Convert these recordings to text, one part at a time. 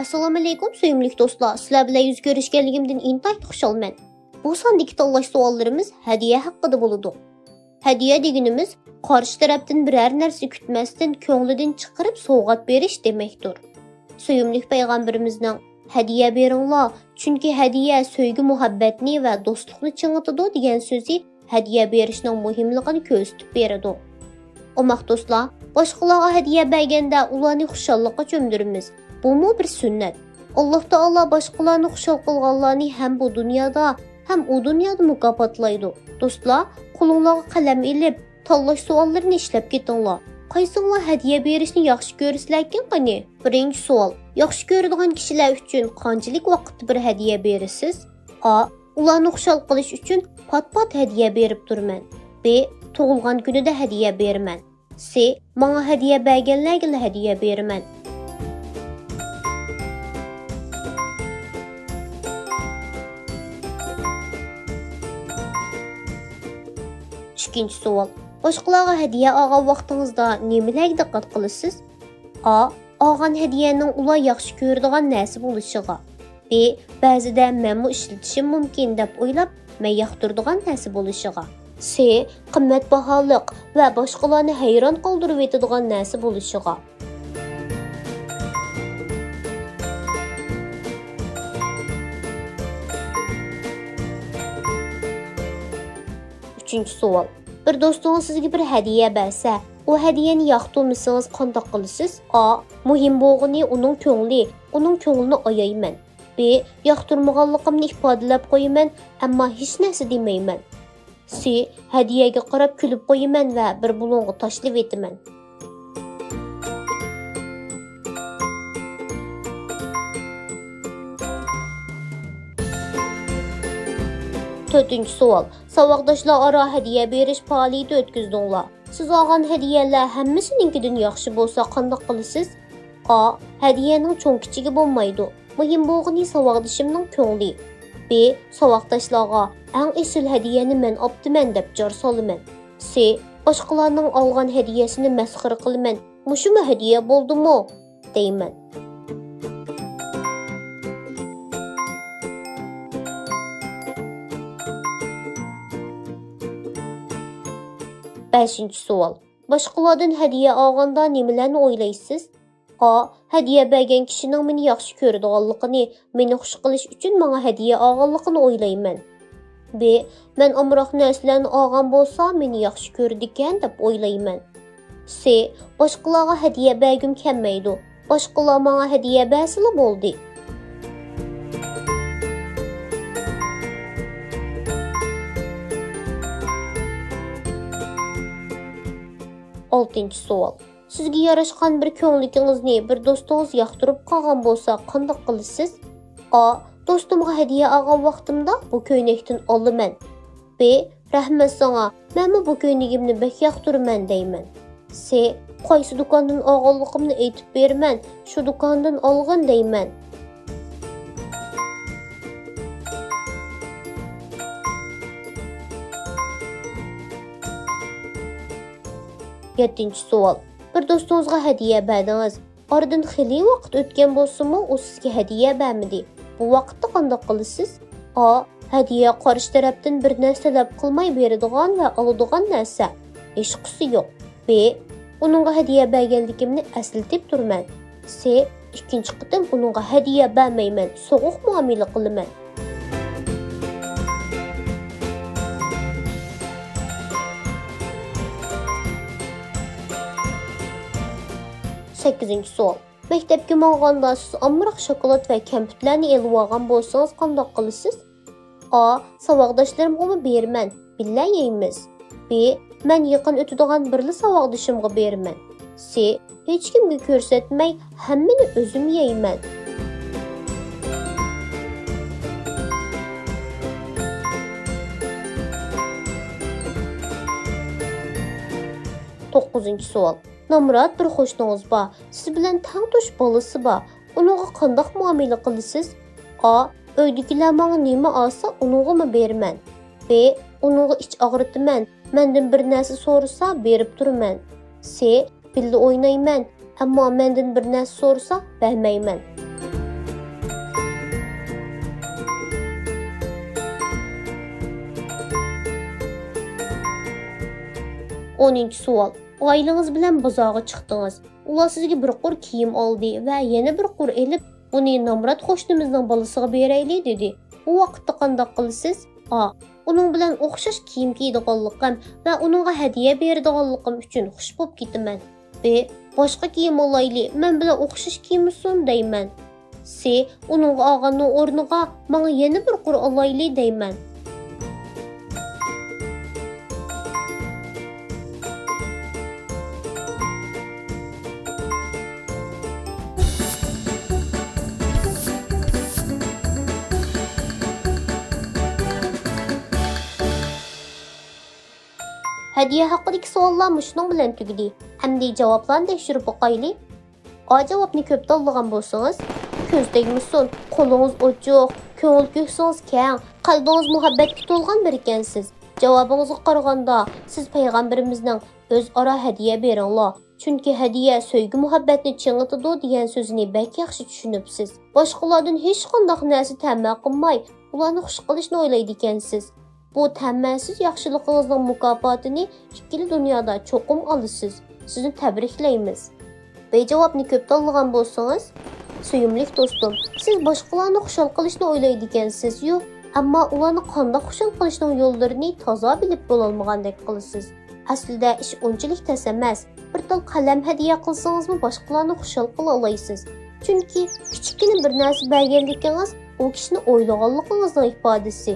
Assalomu alaykum suyumlik do'stlar. Sizlar bilan yuz ko'rishganligimdan intayt xushalman. Bu sondagi tanlash savollarimiz hadiya haqida bo'ladi. Hadiya deganimiz qarshi tarafdan biror narsa kutmasdan ko'nglidan chiqarib sovg'at berish demakdir. Suyumlik payg'ambarimizning hadiya beringlar, chunki hadiya sevgi muhabbatni va do'stlikni ching'itadi degan so'zi hadiya berishning muhimligini ko'rsatib beradi. Omaq do'stlar, boshqalarga hadiya berganda ularni xushallikqa cho'mdiramiz. Bu mu bir sünnet. Allah Taala başqalarını xuşal qilganlarni ham bu dunyoda, ham u dunyoda mukofotlaydi. Do'stlar, qo'lingizga qalam ilib, tanlash savollarini ishlab ketinglar. Qaysinglar hadiya berishni yaxshi ko'rsizlar ekan qani? Birinchi savol. Yaxshi ko'radigan kishilar uchun qanchalik vaqtda bir hadiya berasiz? A. Ularni xushal qilish uchun pat-pat hadiya berib turman. B. Tug'ilgan kunida hadiya beraman. C. Menga hadiya berganlarga hadiya beraman. İkinci savol. Boshqalarga hadiya olgan vaqtingizda nimalarga diqqat qilasiz? A. Olgan hadiyaning ular yaxshi ko'radigan narsa bo'lishiga. B. Ba'zida menmi ishlatishim mumkin deb o'ylab, men yoqtiradigan narsa bo'lishiga. C. Qimmatbaholiq va boshqalarni hayron qoldirib etadigan narsa bo'lishiga. Üçüncü savol. Bir do'stingiz sizga bir hadiya bersa, o hadiyani yoqtirmasangiz qanday qilasiz? A. Muhim bo'lgani uning ko'nglini oyayman. B. Yoqtirmaganligimni ifodalab qo'yaman, ammo hech narsa demayman. C. Hadiyaga qarab kulib qo'yaman va bir bulonga tashlab etaman. To'rtinchi savol. Saboqdoshlar aro hadiya berish faoliyati o'tkazdinglar. Siz olgan hadiyalar hammasininkidan yaxshi bo'lsa qanday qilasiz? A. Hadiyaning cho'ng-kichigi bo'lmaydi. Muhim bo'lgani saboqdoshimning ko'ngli. B. Saboqdoshlarga eng esil hadiyani men optiman deb jar solaman. C. Boshqalarning olgan hadiyasini masxara qilaman. Mushumi hadiya bo'ldimi? deyman. Beşinci savol. Boshqalardan hadiya olganda nimalarni o'ylaysiz? A. Hadiya bergan kishining meni yaxshi ko'radiganligini, meni xush qilish uchun menga hadiya olganligini o'ylayman. B. Men amroq narsalarni olgan bo'lsa, meni yaxshi ko'rdi ekan deb o'ylayman. C. Boshqalarga hadiya bergim kelmaydi. Boshqalar menga hadiya bersila bo'ldi. Oltinchi savol. Sizga yarashgan bir ko'nglingizni bir do'stingiz yoqtirib qolgan bo'lsa, qanday qilasiz? A. Do'stimga hadiya olgan vaqtimda bu ko'ynakdan olaman. B. Rahmat sana, men bu ko'ynagimni bek yoqtiraman deyman. C. Qaysi do'kondan olganligimni aytib beraman, shu do'kondan olgan deyman. Yettinchi savol. Bir do'stingizga hadiya berdingiz. Oradan xeyli vaqt o'tgan bo'lsa-mu, u sizga hadiya bermadi. Bu vaqtda qanday qilasiz? A. Hadiya qarshi tarafdan bir narsa talab qilmay beradigan va oladigan narsa. Hech qisi yo'q. B. Uningga hadiya berganligimni eslatib turman. C. Ikkinchi qitim uningga hadiya bermayman, so'g'uq muomala qilaman. 8. savol. Maktabga borganda siz amroq shokolad va kompyutlarni elib olgan bo'lsangiz qanday qilasiz? A. Saboqdoshlarimga beraman, billa yeymiz. B. Men yaqin o'tadigan birli saboqdoshimga beraman. C. Hech kimga ko'rsatmay, hammani o'zim yeyman. To'qqizinchi savol. Namrat bir qo'shningiz bor. Siz bilan tang tush bolasi bor. Uningga qanday muomala qilasiz? A. Uydagilar menga nima olsa, uningga beraman. B. Uningga ich og'ritaman. Mendan bir narsa so'rasa, berib turaman. C. Billa o'ynayman, ammo mendan bir narsa so'rasa, bermayman. 10-chi savol. Oilangiz bilan bozorga chiqdingiz. Ular sizga bir qur kiyim oldi va yana bir qur elib, buni Nomrat qo'shnimizning bolasiga berayli dedi. Bu vaqtda qanday qilasiz? A. Uning bilan o'xshash kiyim kiydiganligim va uningga hadiya beradiganligim uchun xush bo'lib ketaman. B. Boshqa kiyim olayli, men bilan o'xshash kiyimsin deyman. C. Uningga olganning o'rniga menga yana bir qur olayli deyman. Hadiya haqidagi savollar shuning bilan tugadi. Hamda javoblarni tekshirib boqayli. A javobni ko'p tanlagan bo'lsangiz, ko'z tegmasin, qo'lingiz ochiq, ko'ngil ko'ksingiz keng, qalbingiz muhabbatga to'lgan bir ekansiz. Javobingizga qaraganda, siz payg'ambarimizning o'zaro hadiya beringlar. Chunki hadiya sevgi muhabbatni chingitadi degan so'zini bak yaxshi tushunibsiz. Boshqalardan hech qanday narsa ta'ma qilmay, ularni xush qilishni o'ylaydi ekansiz. Bu ta'masiz yaxshiligingizning mukofotini ikkili dunyoda cho'qim olasiz. Sizni tabriklaymiz. Bejavobni ko'p tanlagan bo'lsangiz, suyumli do'stim, siz boshqalarni xushal qilishni o'ylaydi ekansiz-yu, ammo ularni qanday xushal qilishning yo'llarini toza bilib bo'lolmagandek qilasiz. Aslida ish unchalik tas emas. Bir tal qalam hadiya qilsangizmi boshqalarni xushal qila olasiz. Chunki kichkina bir narsa berganligingiz u kishini o'ylaganligingizning ifodasi.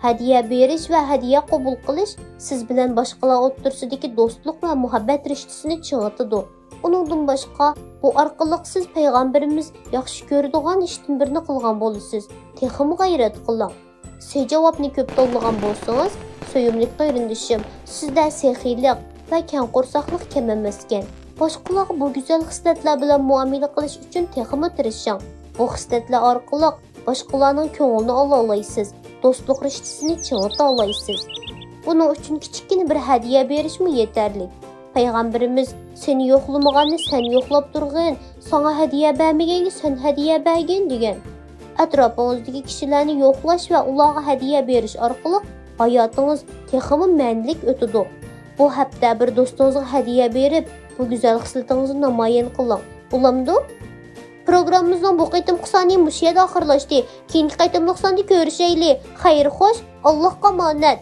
Hadiya berish va hadiya qabul qilish siz bilan boshqalar o'rtasidagi do'stlik va muhabbat rishtasini ching'itadi. Uningdan boshqa, bu orqali siz payg'ambarimiz yaxshi ko'radigan ishdan birini qilgan bo'lasiz. Texim g'ayrat qiling. Siz javobni ko'p tanlagan bo'lsangiz, suyumli qayrindishim, sizda sexiylik va keng qo'rsoqlik kam emaskan. Boshqalarga bu go'zal xislatlar bilan muomala qilish uchun texim tirishing. Bu xislatlar orqali boshqalarning ko'nglini ola olasiz. Do'stlik rishtasini ching'ita olasiz. Buning uchun kichkina bir hadiya berishmi yetarli. Payg'ambarimiz seni yo'qlamaganni sen yo'qlab turgin, sana hadiya bermaganga sen hadiya bergin degan. Atrofingizdagi kishilarni yo'qlash va ularga hadiya berish orqali hayotingiz texmi ma'nilik o'tadi. Bu hafta bir do'stingizga hadiya berib, bu go'zal xislatingizni namoyon qiling. Bo'lamdi? Programmamizning bu qitim qisani bu yerda oxirlashdi. Keyingi qitimliq sonda ko'rishaylik. Xayr xo'sh, Allohga omonat.